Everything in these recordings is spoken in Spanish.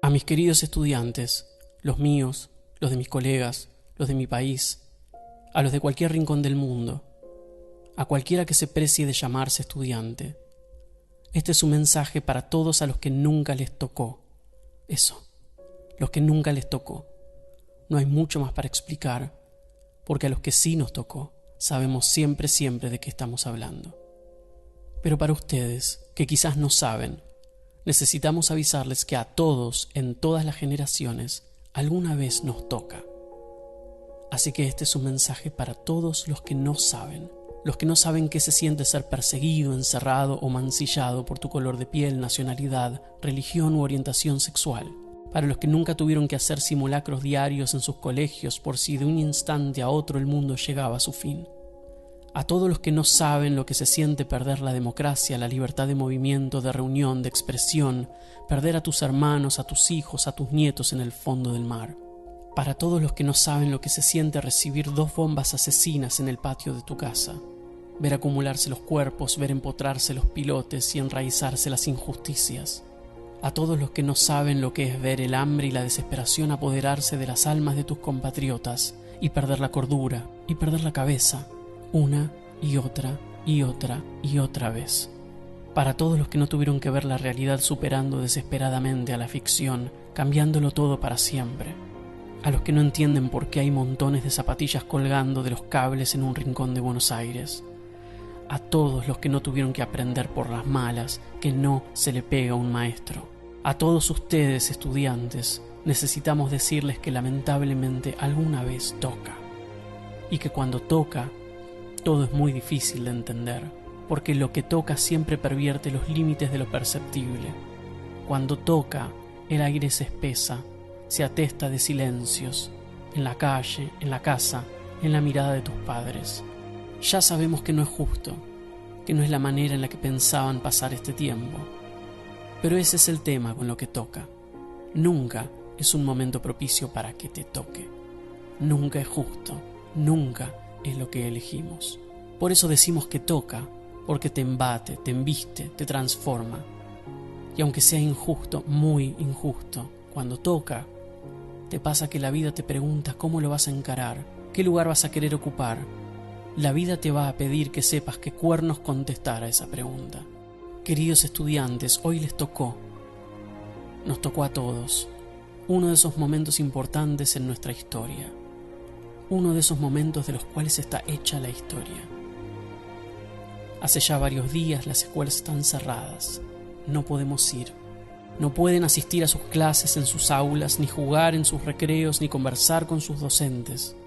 A mis queridos estudiantes, los míos, los de mis colegas, los de mi país, a los de cualquier rincón del mundo, a cualquiera que se precie de llamarse estudiante, este es un mensaje para todos a los que nunca les tocó. Eso, los que nunca les tocó. No hay mucho más para explicar, porque a los que sí nos tocó, sabemos siempre de qué estamos hablando. Pero para ustedes, que quizás no saben, necesitamos avisarles que a todos, en todas las generaciones, alguna vez nos toca. Así que este es un mensaje para todos los que no saben qué se siente ser perseguido, encerrado o mancillado por tu color de piel, nacionalidad, religión u orientación sexual. Para los que nunca tuvieron que hacer simulacros diarios en sus colegios por si de un instante a otro el mundo llegaba a su fin. A todos los que no saben lo que se siente perder la democracia, la libertad de movimiento, de reunión, de expresión, perder a tus hermanos, a tus hijos, a tus nietos en el fondo del mar. Para todos los que no saben lo que se siente recibir 2 bombas asesinas en el patio de tu casa, ver acumularse los cuerpos, ver empotrarse los pilotes y enraizarse las injusticias. A todos los que no saben lo que es ver el hambre y la desesperación apoderarse de las almas de tus compatriotas y perder la cordura y perder la cabeza, una y otra y otra y otra vez. Para todos los que no tuvieron que ver la realidad superando desesperadamente a la ficción, cambiándolo todo para siempre. A los que no entienden por qué hay montones de zapatillas colgando de los cables en un rincón de Buenos Aires. A todos los que no tuvieron que aprender por las malas que no se le pega a un maestro. A todos ustedes, estudiantes, necesitamos decirles que lamentablemente alguna vez toca. Y que cuando toca, todo es muy difícil de entender, porque lo que toca siempre pervierte los límites de lo perceptible. Cuando toca, el aire se espesa, se atesta de silencios, en la calle, en la casa, en la mirada de tus padres. Ya sabemos que no es justo, que no es la manera en la que pensaban pasar este tiempo. Pero ese es el tema con lo que toca. Nunca es un momento propicio para que te toque. Nunca es justo, nunca es lo que elegimos. Por eso decimos que toca, porque te embate, te embiste, te transforma. Y aunque sea injusto, muy injusto, cuando toca, te pasa que la vida te pregunta cómo lo vas a encarar, qué lugar vas a querer ocupar. La vida te va a pedir que sepas qué cuernos contestar a esa pregunta. Queridos estudiantes, hoy les tocó. Nos tocó a todos. Uno de esos momentos importantes en nuestra historia. Uno de esos momentos de los cuales está hecha la historia. Hace ya varios días las escuelas están cerradas. No podemos ir. No pueden asistir a sus clases en sus aulas, ni jugar en sus recreos, ni conversar con sus docentes.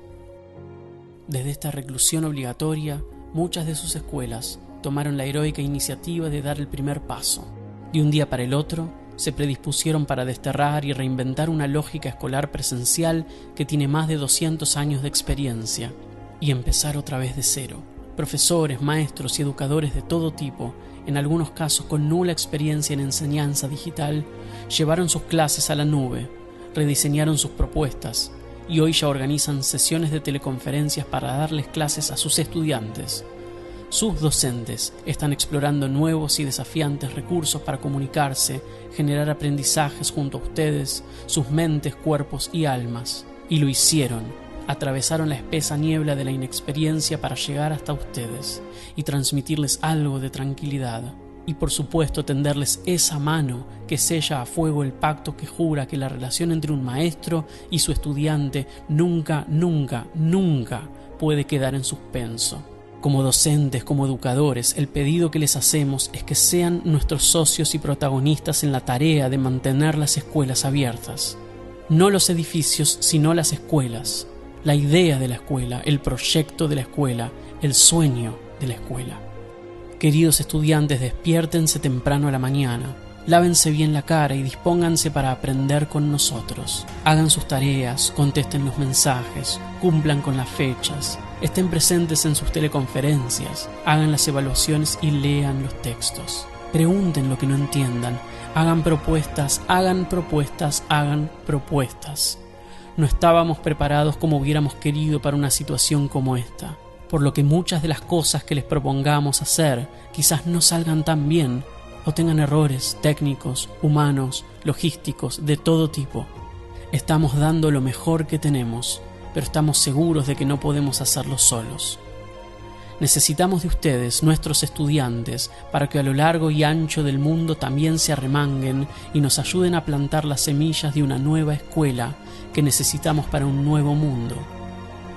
Desde esta reclusión obligatoria, muchas de sus escuelas tomaron la heroica iniciativa de dar el primer paso. De un día para el otro, se predispusieron para desterrar y reinventar una lógica escolar presencial que tiene más de 200 años de experiencia, y empezar otra vez de cero. Profesores, maestros y educadores de todo tipo, en algunos casos con nula experiencia en enseñanza digital, llevaron sus clases a la nube, rediseñaron sus propuestas, y hoy ya organizan sesiones de teleconferencias para darles clases a sus estudiantes. Sus docentes están explorando nuevos y desafiantes recursos para comunicarse, generar aprendizajes junto a ustedes, sus mentes, cuerpos y almas. Y lo hicieron. Atravesaron la espesa niebla de la inexperiencia para llegar hasta ustedes y transmitirles algo de tranquilidad. Y por supuesto tenderles esa mano que sella a fuego el pacto que jura que la relación entre un maestro y su estudiante nunca puede quedar en suspenso. Como docentes, como educadores, el pedido que les hacemos es que sean nuestros socios y protagonistas en la tarea de mantener las escuelas abiertas. No los edificios, sino las escuelas. La idea de la escuela, el proyecto de la escuela, el sueño de la escuela. Queridos estudiantes, despiértense temprano a la mañana, lávense bien la cara y dispónganse para aprender con nosotros. Hagan sus tareas, contesten los mensajes, cumplan con las fechas, estén presentes en sus teleconferencias, hagan las evaluaciones y lean los textos. Pregunten lo que no entiendan, hagan propuestas. No estábamos preparados como hubiéramos querido para una situación como esta, por lo que muchas de las cosas que les propongamos hacer quizás no salgan tan bien o tengan errores técnicos, humanos, logísticos, de todo tipo. Estamos dando lo mejor que tenemos, pero estamos seguros de que no podemos hacerlo solos. Necesitamos de ustedes, nuestros estudiantes, para que a lo largo y ancho del mundo también se arremanguen y nos ayuden a plantar las semillas de una nueva escuela que necesitamos para un nuevo mundo.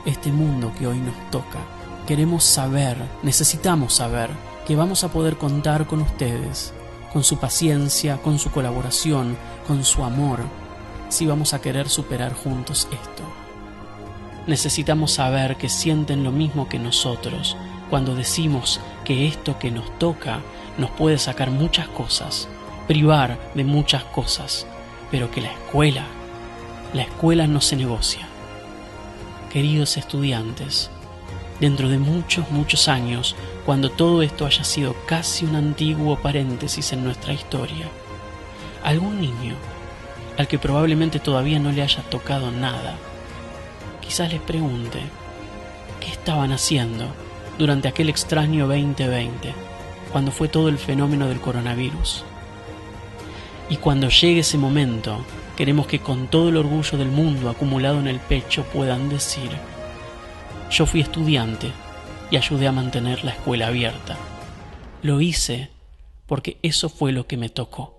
Este mundo que hoy nos toca. Queremos saber, necesitamos saber, que vamos a poder contar con ustedes, con su paciencia, con su colaboración, con su amor, si vamos a querer superar juntos esto. Necesitamos saber que sienten lo mismo que nosotros cuando decimos que esto que nos toca nos puede sacar muchas cosas, privar de muchas cosas, pero que la escuela no se negocia. Queridos estudiantes, dentro de muchos años, cuando todo esto haya sido casi un antiguo paréntesis en nuestra historia, algún niño, al que probablemente todavía no le haya tocado nada, quizás les pregunte qué estaban haciendo durante aquel extraño 2020, cuando fue todo el fenómeno del coronavirus. Y cuando llegue ese momento, queremos que con todo el orgullo del mundo acumulado en el pecho puedan decir: yo fui estudiante y ayudé a mantener la escuela abierta. Lo hice porque eso fue lo que me tocó.